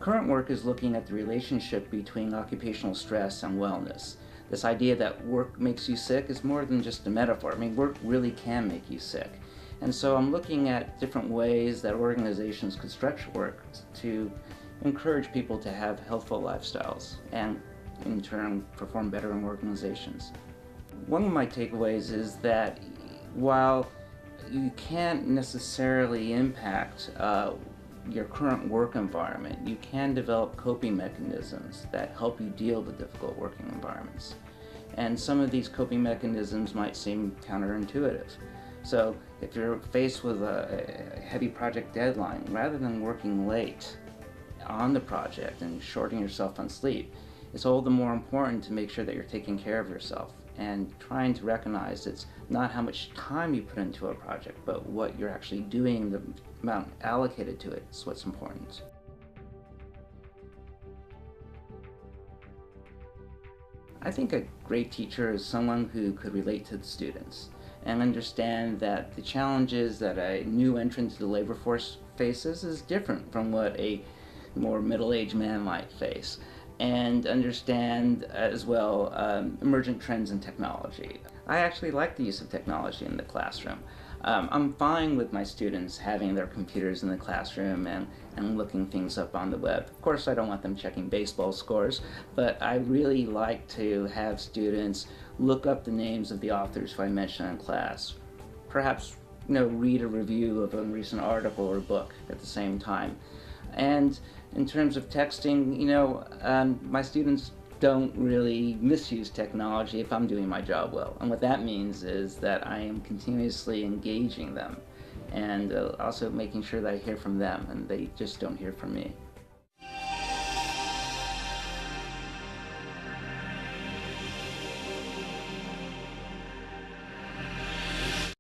current work is looking at the relationship between occupational stress and wellness. This idea that work makes you sick is more than just a metaphor. I mean, work really can make you sick. And so I'm looking at different ways that organizations could structure work to encourage people to have healthful lifestyles and in turn perform better in organizations. One of my takeaways is that while you can't necessarily impact your current work environment, you can develop coping mechanisms that help you deal with difficult working environments. And some of these coping mechanisms might seem counterintuitive. So if you're faced with a heavy project deadline, rather than working late on the project and shorting yourself on sleep, it's all the more important to make sure that you're taking care of yourself and trying to recognize it's not how much time you put into a project, but what you're actually doing, the amount allocated to it is what's important. I think a great teacher is someone who could relate to the students and understand that the challenges that a new entrant to the labor force faces is different from what a more middle-aged man might face, and understand as well emergent trends in technology. I actually like the use of technology in the classroom. I'm fine with my students having their computers in the classroom and looking things up on the web. Of course, I don't want them checking baseball scores, but I really like to have students look up the names of the authors who I mentioned in class. Perhaps, read a review of a recent article or book at the same time. And in terms of texting, my students don't really misuse technology if I'm doing my job well. And what that means is that I am continuously engaging them and also making sure that I hear from them and they just don't hear from me.